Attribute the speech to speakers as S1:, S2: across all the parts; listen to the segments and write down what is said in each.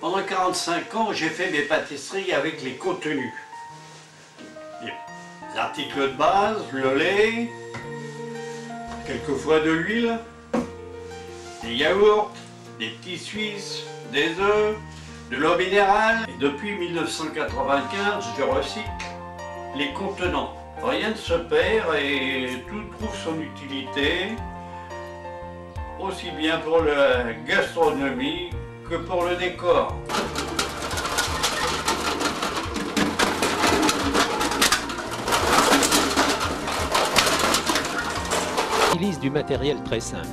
S1: Pendant 45 ans, j'ai fait mes pâtisseries avec les contenus. Les articles de base, le lait, quelquefois de l'huile, des yaourts, des petits suisses, des œufs, de l'eau minérale. Et depuis 1995, je recycle les contenants. Rien ne se perd et tout trouve son utilité, aussi bien pour la gastronomie que pour le décor.
S2: On utilise du matériel très simple,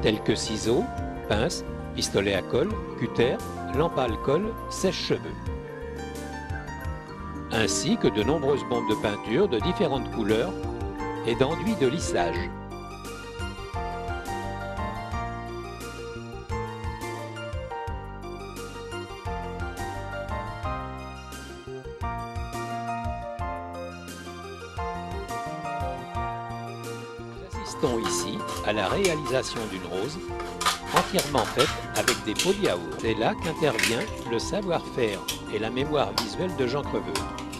S2: tel que ciseaux, pinces, pistolet à colle, cutter, lampe à alcool, sèche-cheveux. Ainsi que de nombreuses bombes de peinture de différentes couleurs et d'enduits de lissage. Nous assistons ici à la réalisation d'une rose entièrement faite avec des pots de yaourt. C'est là qu'intervient le savoir-faire et la mémoire visuelle de Jean Creveur.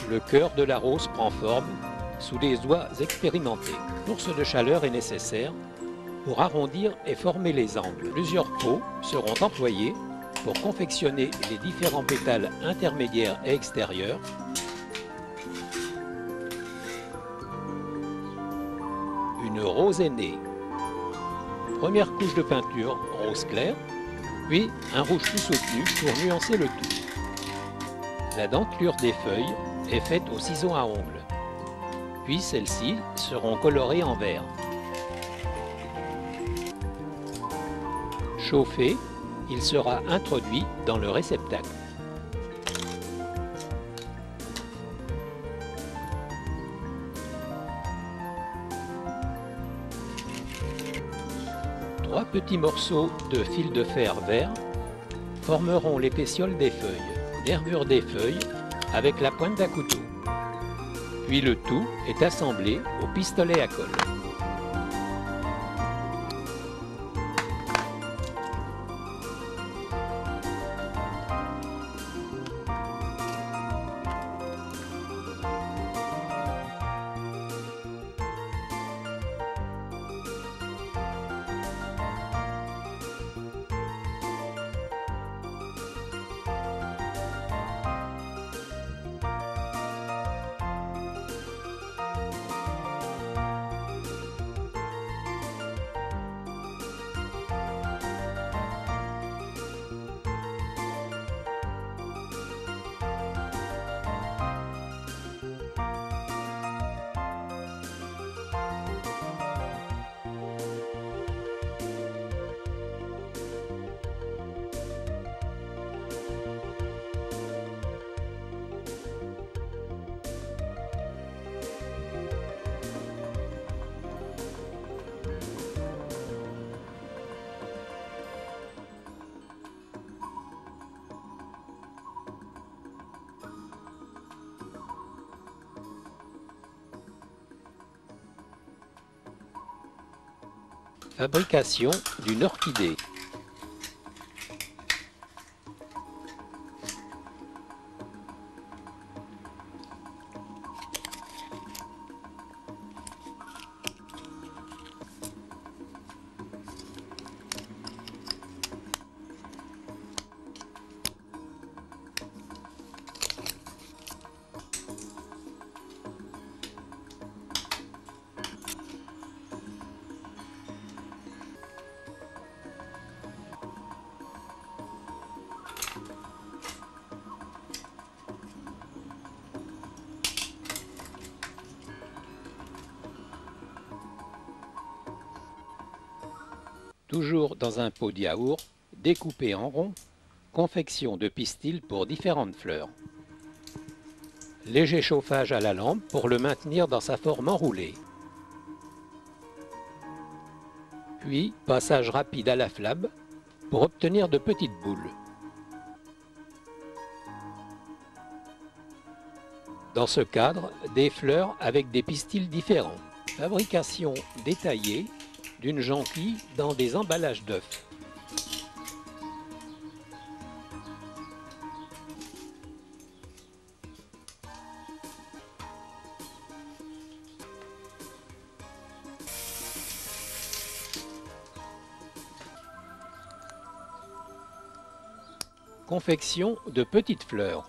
S2: Le cœur de la rose prend forme sous des doigts expérimentés. Une source de chaleur est nécessaire pour arrondir et former les angles. Plusieurs pots seront employés pour confectionner les différents pétales intermédiaires et extérieurs. Une rose est née. Première couche de peinture rose clair, puis un rouge plus soutenu pour nuancer le tout. La dentelure des feuilles est faite au ciseau à ongles, puis celles-ci seront colorées en vert. Chauffé, il sera introduit dans le réceptacle. Trois petits morceaux de fil de fer vert formeront les pétioles des feuilles, nervures des feuilles avec la pointe d'un couteau. Puis le tout est assemblé au pistolet à colle. Fabrication d'une orchidée. Toujours dans un pot de yaourt, découpé en rond, confection de pistils pour différentes fleurs. Léger chauffage à la lampe pour le maintenir dans sa forme enroulée. Puis passage rapide à la flamme pour obtenir de petites boules. Dans ce cadre, des fleurs avec des pistils différents. Fabrication détaillée d'une jonquille dans des emballages d'œufs. Confection de petites fleurs.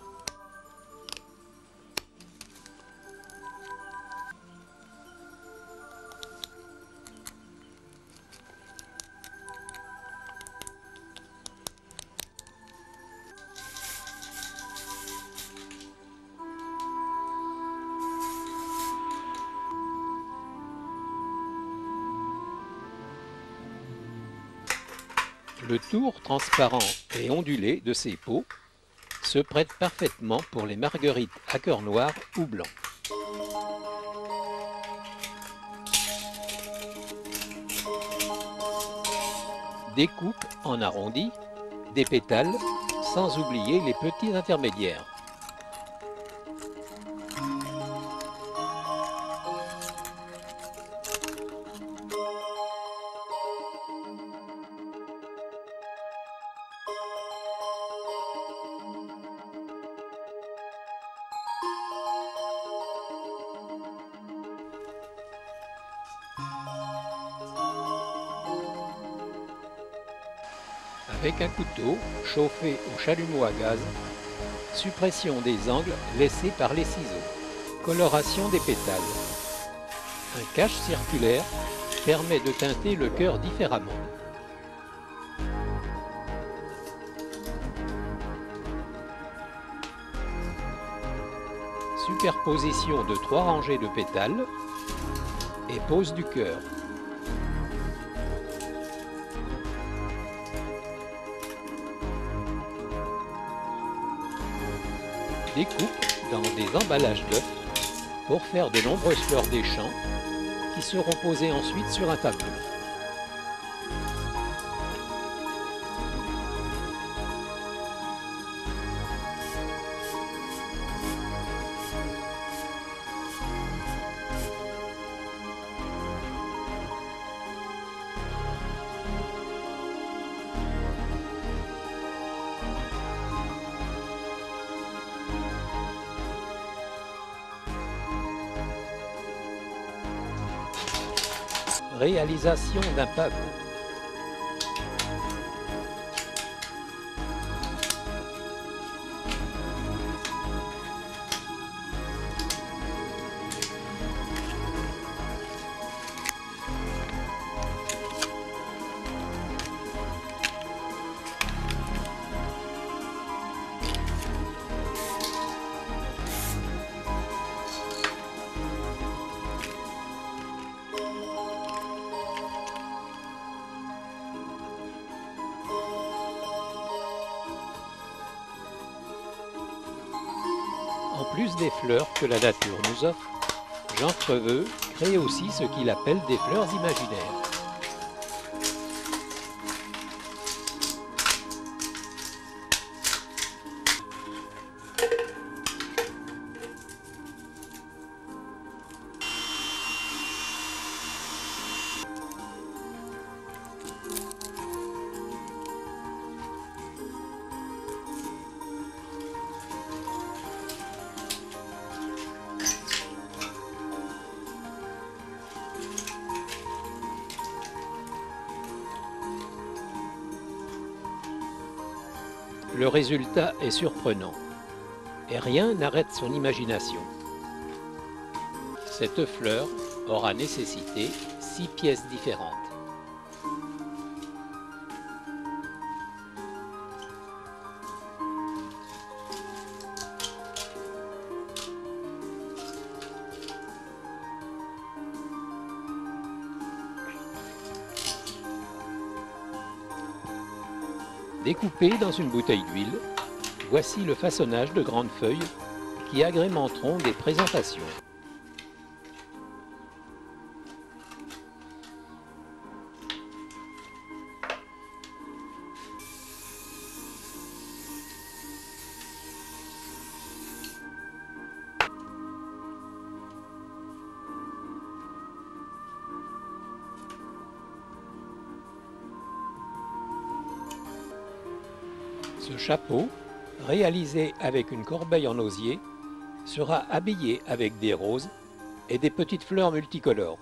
S2: Le tour transparent et ondulé de ces pots se prête parfaitement pour les marguerites à cœur noir ou blanc. Découpe en arrondi, des pétales, sans oublier les petits intermédiaires. Avec un couteau chauffé au chalumeau à gaz, suppression des angles laissés par les ciseaux, coloration des pétales. Un cache circulaire permet de teinter le cœur différemment. Superposition de 3 rangées de pétales et pose du cœur. Découpe dans des emballages d'œufs pour faire de nombreuses fleurs des champs qui seront posées ensuite sur un tableau. Réalisation d'un pavot. En plus des fleurs que la nature nous offre, Jean Creveux crée aussi ce qu'il appelle des fleurs imaginaires. Le résultat est surprenant et rien n'arrête son imagination. Cette fleur aura nécessité 6 pièces différentes. Découpé dans une bouteille d'huile, voici le façonnage de grandes feuilles qui agrémenteront des présentations. Ce chapeau, réalisé avec une corbeille en osier, sera habillé avec des roses et des petites fleurs multicolores.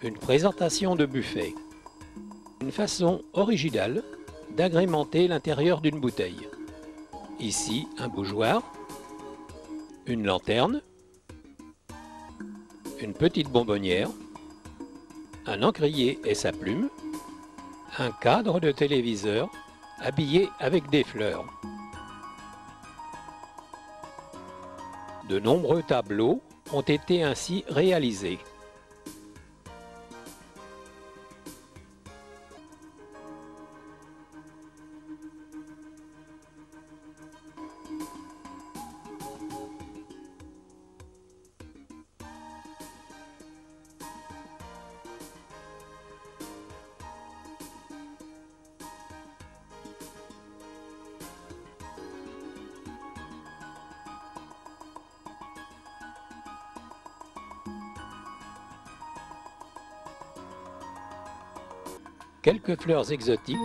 S2: Une présentation de buffet. Une façon originale d'agrémenter l'intérieur d'une bouteille. Ici, un bougeoir, une lanterne, une petite bonbonnière, un encrier et sa plume, un cadre de téléviseur habillé avec des fleurs. De nombreux tableaux ont été ainsi réalisés. Quelques fleurs exotiques